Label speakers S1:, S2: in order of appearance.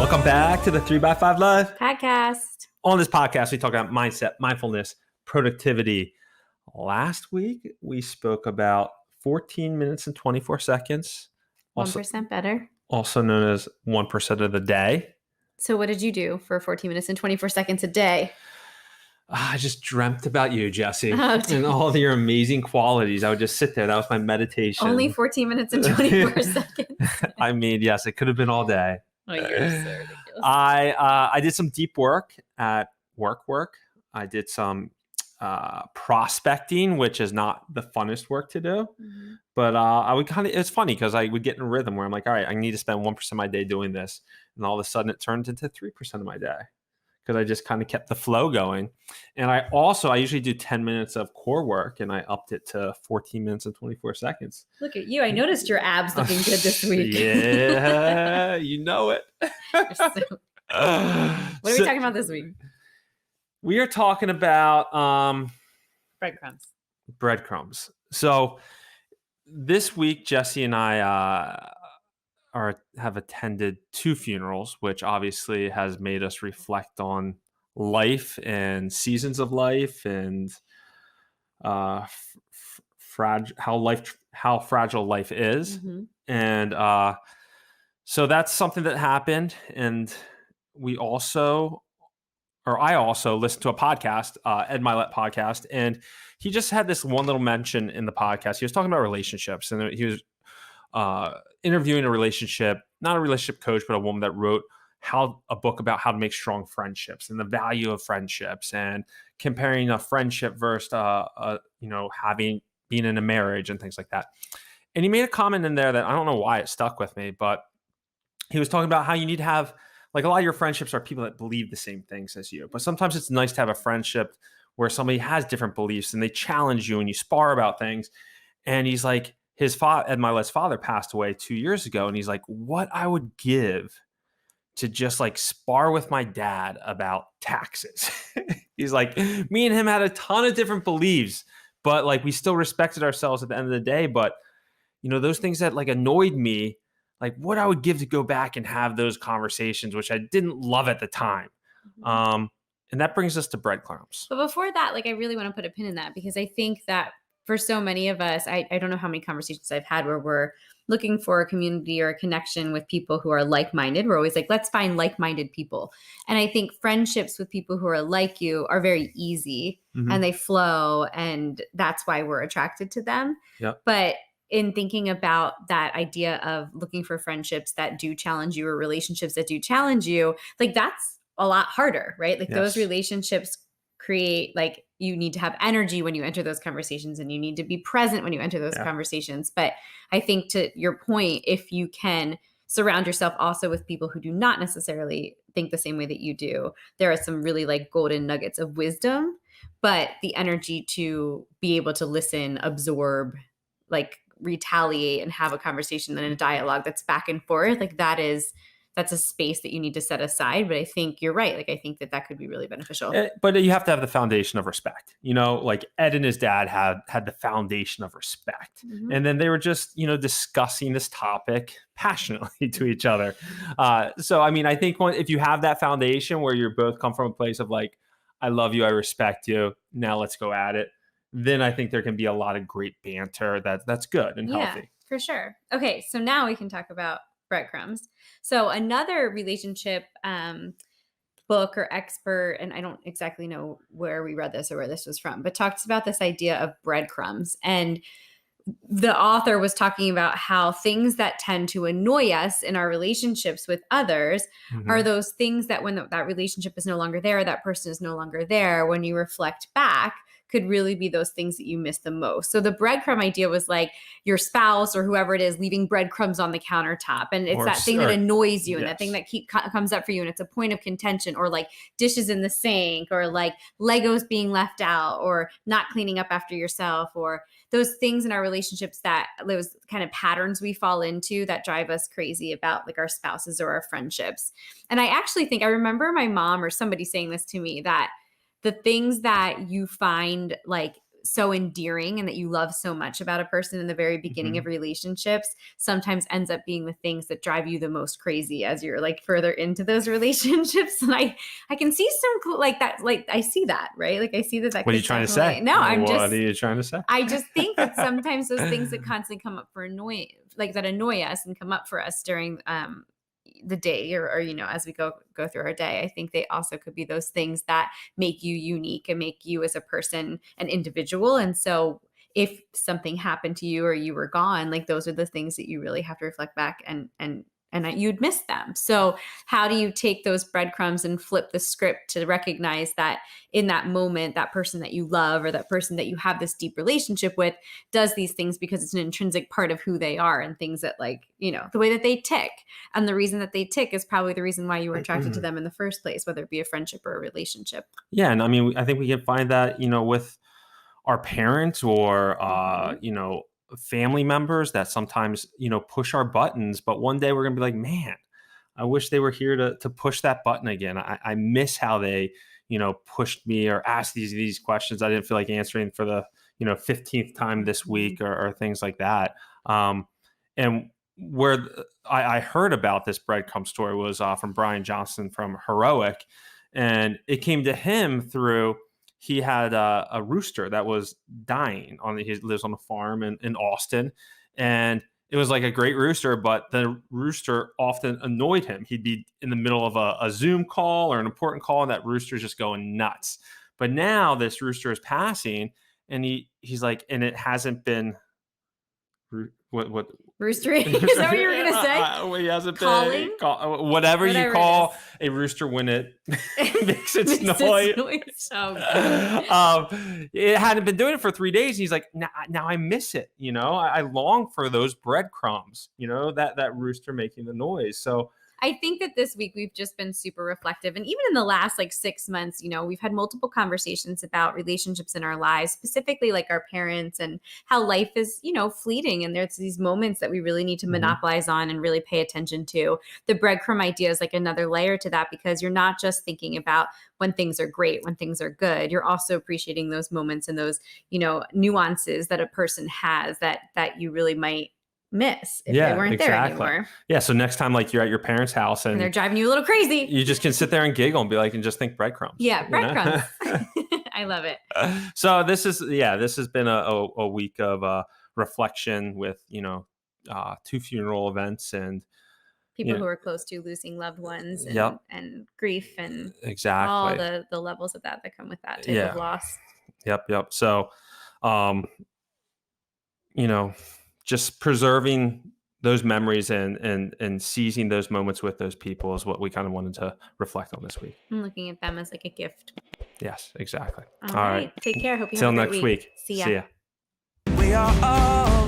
S1: Welcome back to the 3x5 Live
S2: podcast.
S1: On this podcast, we talk about mindset, mindfulness, productivity. Last week, we spoke about 14 minutes and 24 seconds.
S2: 1% better.
S1: Also known as 1% of the day.
S2: So what did you do for 14 minutes and 24 seconds a day?
S1: I just dreamt about you, Jessie, and all your amazing qualities. I would just sit there. That was my meditation.
S2: Only 14 minutes and 24 seconds.
S1: I mean, yes, it could have been all day.
S2: Oh, you're so ridiculous.
S1: I did some deep work at work. I did some prospecting, which is not the funnest work to do. Mm-hmm. But I would it's funny because I would get in a rhythm where I'm like, all right, I need to spend 1% of my day doing this. And all of a sudden it turned into 3% of my day because I just kind of kept the flow going. And I usually do 10 minutes of core work and I upped it to 14 minutes and 24 seconds.
S2: Look at you. I noticed your abs looking good this week.
S1: Yeah, you know it.
S2: What are we talking about this week?
S1: We are talking about breadcrumbs. So this week, Jessie and I have attended 2 funerals, which obviously has made us reflect on life and seasons of life and how fragile life is. Mm-hmm. And so that's something that happened. And I also listened to a podcast, Ed Milet podcast, and he just had this one little mention in the podcast. He was talking about relationships, and he was interviewing not a relationship coach, but a woman that wrote a book about how to make strong friendships and the value of friendships, and comparing a friendship versus being in a marriage and things like that. And he made a comment in there that I don't know why it stuck with me, but he was talking about how you need to have, like, a lot of your friendships are people that believe the same things as you, but sometimes it's nice to have a friendship where somebody has different beliefs and they challenge you and you spar about things. And he's like, Ed Milet's father passed away 2 years ago. And he's like, what I would give to just like spar with my dad about taxes. He's like, me and him had a ton of different beliefs, but like we still respected ourselves at the end of the day. But those things that like annoyed me, like what I would give to go back and have those conversations, which I didn't love at the time. Mm-hmm. And that brings us to breadcrumbs.
S2: But before that, like I really want to put a pin in that because I think that for so many of us, I don't know how many conversations I've had where we're looking for a community or a connection with people who are like-minded. We're always like, let's find like-minded people. And I think friendships with people who are like you are very easy mm-hmm. and they flow. And that's why we're attracted to them.
S1: Yep.
S2: But in thinking about that idea of looking for friendships that do challenge you or relationships that do challenge you, like that's a lot harder, right? Like those relationships create, like, you need to have energy when you enter those conversations and you need to be present when you enter those conversations. But I think to your point, if you can surround yourself also with people who do not necessarily think the same way that you do, there are some really like golden nuggets of wisdom, but the energy to be able to listen, absorb, like retaliate and have a conversation and a dialogue that's back and forth, like that's a space that you need to set aside. But I think you're right. Like, I think that could be really beneficial.
S1: But you have to have the foundation of respect. Like Ed and his dad had the foundation of respect. Mm-hmm. And then they were just, discussing this topic passionately to each other. So, I mean, I think if you have that foundation where you both come from a place of like, I love you, I respect you, now let's go at it, then I think there can be a lot of great banter that's good and healthy.
S2: Yeah, for sure. Okay, so now we can talk about breadcrumbs. So another relationship book or expert, and I don't exactly know where we read this or where this was from, but talks about this idea of breadcrumbs. And the author was talking about how things that tend to annoy us in our relationships with others mm-hmm. are those things that when that relationship is no longer there, that person is no longer there, when you reflect back, could really be those things that you miss the most. So the breadcrumb idea was like your spouse or whoever it is leaving breadcrumbs on the countertop. And it's that thing that annoys you and that thing that comes up for you. And it's a point of contention, or like dishes in the sink, or like Legos being left out, or not cleaning up after yourself, or those things in our relationships, that those kind of patterns we fall into that drive us crazy about like our spouses or our friendships. And I actually think I remember my mom or somebody saying this to me, that the things that you find like so endearing and that you love so much about a person in the very beginning of relationships sometimes ends up being the things that drive you the most crazy as you're like further into those relationships. And I can see some like that, like I see that, right? Like I see that.
S1: What are you trying to say?
S2: No,
S1: What are you trying to say?
S2: I just think that sometimes those things that constantly come up that annoy us and come up for us during the day or as we go through our day, I think they also could be those things that make you unique and make you as a person an individual. And so if something happened to you or you were gone, like those are the things that you really have to reflect back and you'd miss them. So how do you take those breadcrumbs and flip the script to recognize that in that moment, that person that you love or that person that you have this deep relationship with does these things because it's an intrinsic part of who they are, and things that like, the way that they tick. And the reason that they tick is probably the reason why you were attracted to them in the first place, whether it be a friendship or a relationship.
S1: Yeah. And I mean, I think we can find that, with our parents or, family members that sometimes, push our buttons, but one day we're going to be like, man, I wish they were here to push that button again. I miss how they, pushed me or asked these questions I didn't feel like answering for the, 15th time this week or things like that. And where I heard about this breadcrumb story was from Bryan Johnson from Heroic. And it came to him through, he had a rooster that was dying. He lives on a farm in Austin, and it was like a great rooster, but the rooster often annoyed him. He'd be in the middle of a Zoom call or an important call, and that rooster's just going nuts. But now this rooster is passing, and he's like, and it hasn't been what
S2: roostery? Is that what you were gonna say?
S1: He hasn't
S2: calling?
S1: Been whatever you call a rooster when it makes its noise.
S2: So good.
S1: It hadn't been doing it for 3 days. He's like, now I miss it. I long for those breadcrumbs. That rooster making the noise. So
S2: I think that this week we've just been super reflective. And even in the last 6 months, we've had multiple conversations about relationships in our lives, specifically like our parents, and how life is, fleeting. And there's these moments that we really need to monopolize on and really pay attention to. The breadcrumb idea is like another layer to that, because you're not just thinking about when things are great, when things are good. You're also appreciating those moments and those, nuances that a person has that you really might miss if they weren't there anymore.
S1: Yeah. So next time, like, you're at your parents' house and
S2: they're driving you a little crazy,
S1: you just can sit there and giggle and be like, and just think breadcrumbs.
S2: Yeah, breadcrumbs. I love it.
S1: So this has been a week of reflection with, two funeral events and
S2: people who are close to losing loved ones and grief and
S1: exactly
S2: all the levels of that come with that type of loss.
S1: Yep. So, just preserving those memories and seizing those moments with those people is what we kind of wanted to reflect on this week.
S2: I'm looking at them as like a gift.
S1: Yes, exactly.
S2: All right. Take care. Hope you
S1: Till
S2: have a
S1: next
S2: great week.
S1: week.
S2: See ya.
S1: We are all